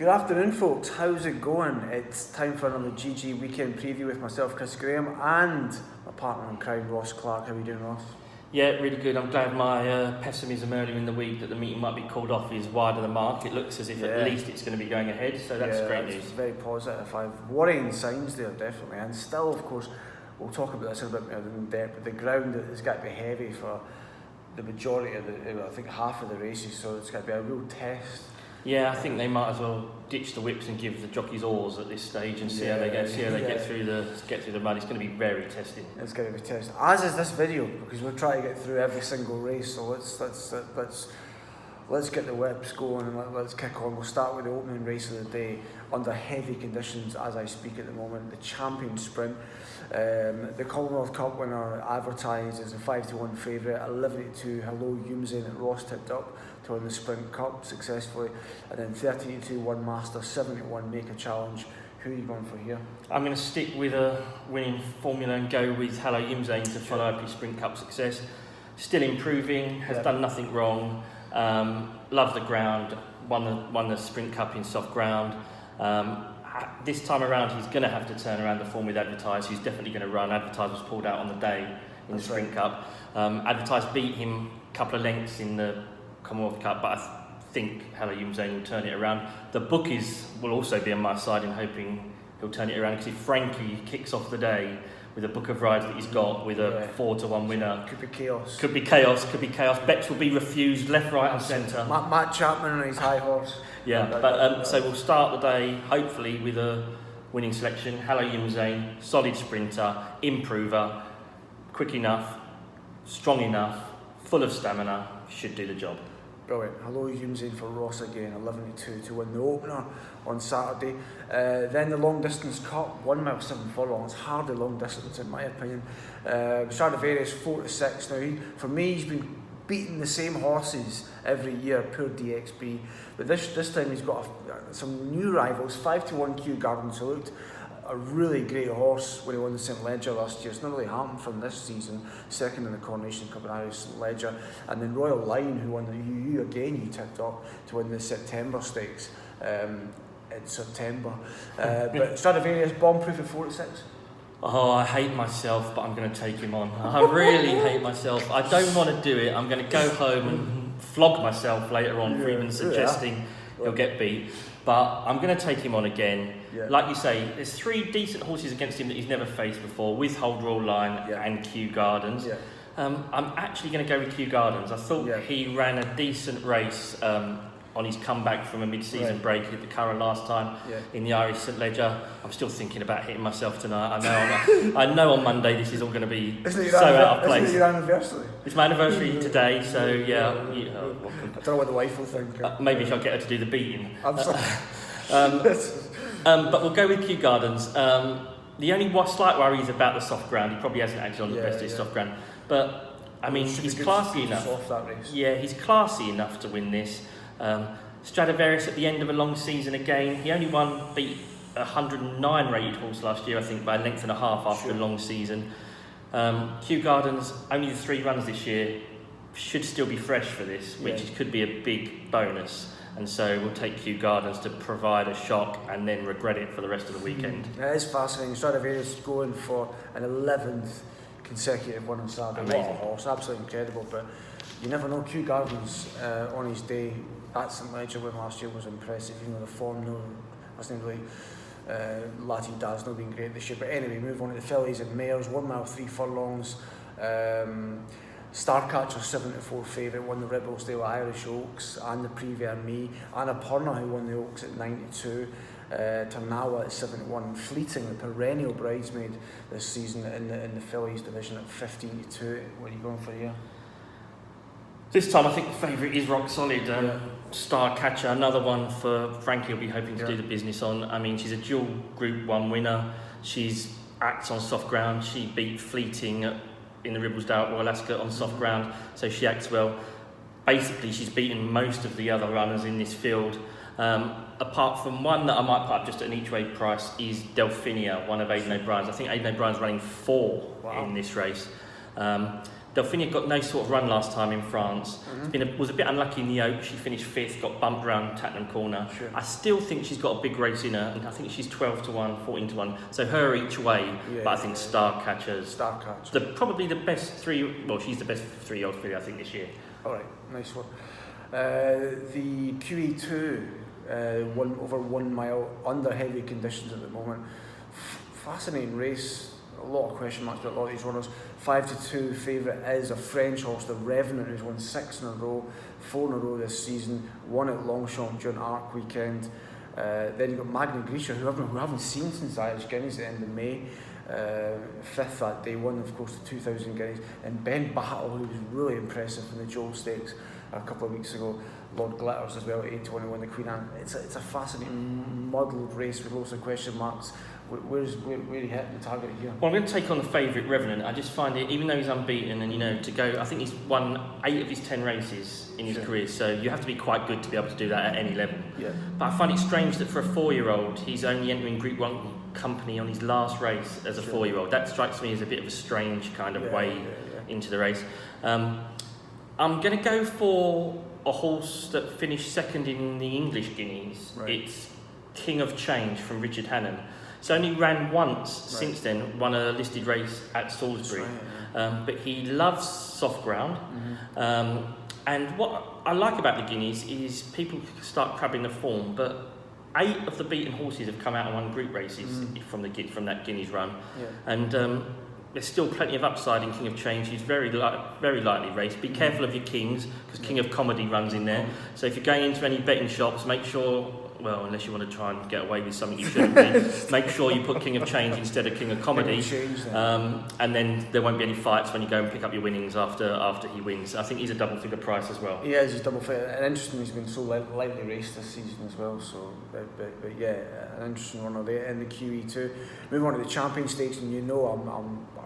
Good afternoon, folks. How's it going? It's time for another GG weekend preview with myself, Chris Graham, and my partner in crime, Ross Clarke. How are you doing, Ross? Yeah, really good. I'm glad my pessimism earlier in the week that the meeting might be called off is wide of the mark. It looks as if at least it's going to be going ahead, so that's great news. Very positive. I've worrying signs there, definitely. And still, of course, we'll talk about this a bit more in depth, but the ground has got to be heavy for the majority of I think half of the races, so it's got to be a real test. Yeah, I think they might as well ditch the whips and give the jockeys oars at this stage and see how they get through the mud. It's going to be very testing. It's going to be testing, as is this video, because we're trying to get through every single race. So let's get the whips going and let's kick on. We'll start with the opening race of the day under heavy conditions as I speak at the moment. The champion sprint. The Commonwealth Cup winner advertised as a 5-1 favourite, 11-2. Hello Yumzin at Ross tipped up to win the Sprint Cup successfully, and then 13-2 One Master, 7-1 Make a Challenge. Who are you going for here? I'm going to stick with a winning formula and go with Hello Yumzin to follow up his Sprint Cup success. Still improving, has done nothing wrong. Love the ground, won the Sprint Cup in soft ground. This time around he's going to have to turn around the form with Advertise. He's definitely going to run. Advertise was pulled out on the day in the Sprint Cup. Advertise beat him a couple of lengths in the Commonwealth Cup, but I think Hello Yumzin will turn it around. The bookies will also be on my side in hoping he'll turn it around, because if Frankie kicks off the day with a book of rides that he's got with a 4-1 winner, could be chaos. Could be chaos. Bets will be refused left, right and centre. Matt Chapman on his high horse. So we'll start the day hopefully with a winning selection. Hello Yumzin, solid sprinter, improver, quick enough, strong enough, full of stamina, should do the job. Brilliant. Hello Yumzin for Ross again, 11-2 to win the opener on Saturday. Then the long distance cup, 1 mile 7 furlongs, hardly long distance in my opinion. Stradivarius 4-6. Now for me he's been beating the same horses every year, poor DXB, but this time he's got some new rivals. 5-1 Kew Gardens, who looked a really great horse when he won the St Leger last year. It's not really happened from this season. Second in the Coronation Cup and Irish St Leger, and then Royal Lion, who won the UU again. You tipped up to win the September Stakes in September. But Stradivarius bomb-proof at 4-6. Oh, I hate myself, but I'm going to take him on. I really hate myself. I don't want to do it. I'm going to go home and flog myself later on for even suggesting he'll get beat. But I'm going to take him on again. Yeah. Like you say, there's 3 decent horses against him that he's never faced before, with Hold Royal Line and Kew Gardens. Yeah. I'm actually going to go with Kew Gardens. I thought he ran a decent race on his comeback from a mid-season break at the Curragh last time in the Irish St Leger. I'm still thinking about hitting myself tonight. I know on Monday this is all going to be out of place. Isn't it your anniversary? It's my anniversary today, so I don't know what the wife will think. Maybe I'll get her to do the beating. But we'll go with Kew Gardens. The only slight worry is about the soft ground. He probably hasn't acted on the best of his soft ground, but I mean he's classy enough. Yeah, he's classy enough to win this. Stradivarius at the end of a long season again. He only beat a 109 rated horse last year, I think, by a length and a half after a long season. Kew Gardens, only the 3 runs this year, should still be fresh for this, which could be a big bonus. And so we'll take Kew Gardens to provide a shock and then regret it for the rest of the weekend. It is fascinating. Stradivarius going for an 11th consecutive win on Saturday. Amazing horse, absolutely incredible. But you never know. Kew Gardens on his day at St Leger win last year was impressive. You know, the form hasn't really Latin Dad's not been great this year. But anyway, move on to the Fillies and Mares. 1 mile 3 furlongs. Starcatcher 7-4 favourite, won the Ribblesdale Irish Oaks and the Prix Vermeil. Anna Purna, who won the Oaks at 92. Tarnawa at 7-1. Fleeting, the perennial bridesmaid this season in the Fillies division at 15-2. What are you going for here? This time I think the favourite is rock solid. Starcatcher, another one for Frankie will be hoping to do the business on. I mean, she's a dual Group 1 winner. She's acts on soft ground. She beat Fleeting in the Ribblesdale Royal Ascot on soft ground, so she acts well. Basically, she's beaten most of the other runners in this field. Apart from one that I might put up just at an each way price is Delphinia, one of Aidan O'Brien's. I think Aidan O'Brien's running 4 in this race. Delphine got no sort of run last time in France. Was a bit unlucky in the Oaks. She finished 5th, got bumped round Tattenham Corner. Sure. I still think she's got a big race in her, and I think she's 12 to 1, 14 to 1. So her each way, but I think Starcatcher's probably the best 3. Well, she's the best 3-year-old filly I think this year. All right, nice one. The QE2, over 1 mile under heavy conditions at the moment. Fascinating race. A lot of question marks about a lot of these runners. 5-2 favourite is a French horse, the Revenant, who's won 6 in a row, 4 in a row this season, 1 at Longchamp during Arc weekend. Then you've got Magna Grecia, who haven't seen since Irish Guineas at the end of May. 5th that day, won of course the 2000 Guineas. And Ben Battle, who was really impressive in the Joel Stakes a couple of weeks ago. Lord Glitters as well at 8-1 won the Queen Anne. It's a fascinating muddled race with lots of question marks. Where are you hitting the target here? Well, I'm going to take on the favourite Revenant. I just find it, even though he's unbeaten and to go, I think he's won 8 of his 10 races in his career, so you have to be quite good to be able to do that at any level. Yeah. But I find it strange that for a 4-year-old, he's only entering Group 1 company on his last race as a 4-year-old. That strikes me as a bit of a strange kind of way into the race. I'm going to go for a horse that finished 2nd in the English Guineas. Right. It's King of Change from Richard Hannon. It's only ran once since then, won a listed race at Salisbury. But he loves soft ground. And what I like about the Guineas is people start crabbing the form, but 8 of the beaten horses have come out and won group races from that Guineas run. And there's still plenty of upside in King of Change. He's very lightly raced. Be careful of your Kings, because King of Comedy runs in there. So if you're going into any betting shops, make sure, well, unless you want to try and get away with something you shouldn't be, make sure you put King of Change instead of King of Comedy. And then there won't be any fights when you go and pick up your winnings after he wins. I think he's a double-figure price as well. Yeah, he's double figure. And interesting, he's been so lightly raced this season as well. So, but yeah, an interesting runner there in the QE2. Move on to the Champion Stakes, and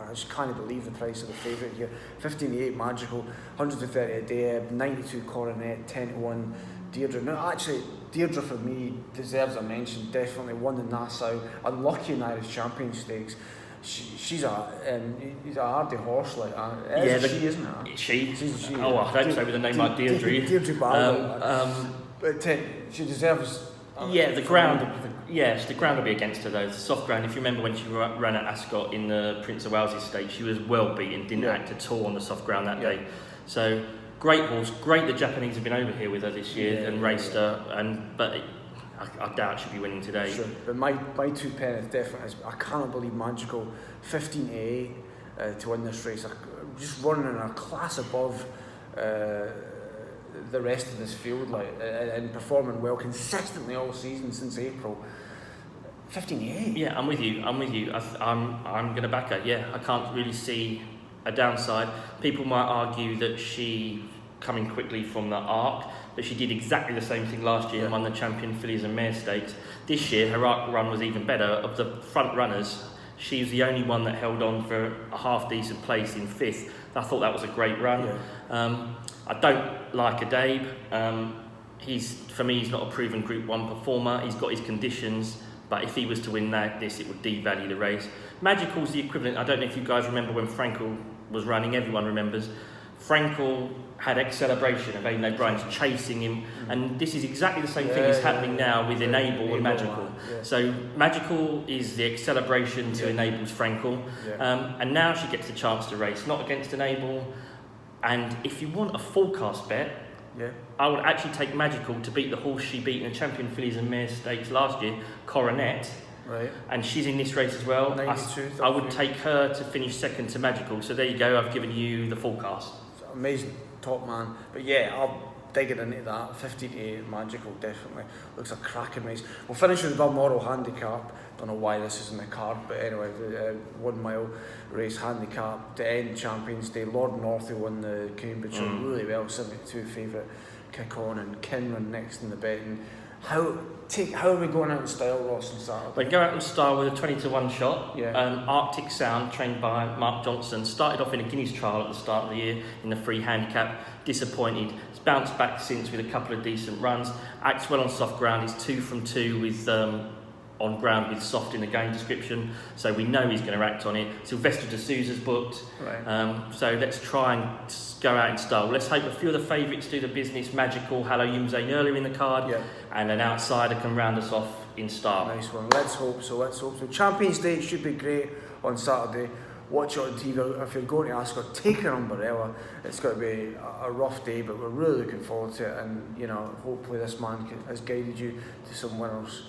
I just can't believe the price of the favourite here. 15-8 Magical, 130 a day, 92 Coronet, 10-1 Deirdre. Now, actually, Deirdre for me deserves a mention. Definitely won the Nassau, unlucky in Irish Champion Stakes. She's a hardy horse, like she isn't it? She. She. Oh, I don't say with a name like Deirdre. Deirdre Balmoral. But she deserves. The ground. Yes, the ground will be against her though. The soft ground. If you remember when she ran at Ascot in the Prince of Wales estate, she was well beaten, didn't act at all on the soft ground that day. So great horse. Great the Japanese have been over here with her this year and raced her. But I doubt she'll be winning today. Sure. But my 2 pence definitely is, I cannot believe Magical 15-8 to win this race. Just running in a class above the rest of this field, and performing well consistently all season since April. 15-8. Yeah, I'm with you. I'm going to back her. Yeah, I can't really see a downside. People might argue that she coming quickly from the Arc, but she did exactly the same thing last year and won the Champion Fillies and Mare Stakes. This year, her Arc run was even better. Of the front runners, she was the only one that held on for a half decent place in 5th. I thought that was a great run. I don't like Adabe. For me, he's not a proven Group 1 performer. He's got his conditions, but if he was to win this, it would devalue the race. Magical's the equivalent. I don't know if you guys remember when Frankel was running. Everyone remembers. Frankel had Celebration of Aidan O'Brien's chasing him, and this is exactly the same thing is happening now with Enable and Magical. So Magical is the Celebration to Enable's Frankel, and now she gets the chance to race, not against Enable. And if you want a forecast bet, I would actually take Magical to beat the horse she beat in the Champion Fillies and Mare Stakes last year, Coronet. Right. And she's in this race as well. I would take her to finish 2nd to Magical. So there you go, I've given you the forecast. Amazing, top man. But yeah, I'll dig it into that. 15-8 Magical, definitely. Looks a cracking race. We'll finish with the Balmoral Handicap. Don't know why this is in the card, but anyway, the 1 mile race handicap to end Champions Day. Lord North, who won the Cambridgeshire really well, 72 favourite, kick on, and Kinran next in the betting. How are we going out in style, Ross, on Saturday? We go out in style with a 20-1 shot. Yeah. Arctic Sound, trained by Mark Johnson, started off in a Guineas trial at the start of the year in the free handicap. Disappointed. It's bounced back since with a couple of decent runs. Acts well on soft ground. He's 2 from 2 with on ground with soft in the game description, so we know he's going to act on it. Sylvester de Souza's booked, so let's try and go out in style. Let's hope a few of the favourites do the business. Magical, Hello Yumzane earlier in the card, and an outsider can round us off in style. Nice one. Let's hope so. Champions Day should be great on Saturday. Watch it on TV. If you're going to Ascot, take an umbrella. It's going to be a rough day, but we're really looking forward to it. And hopefully this man has guided you to some winners.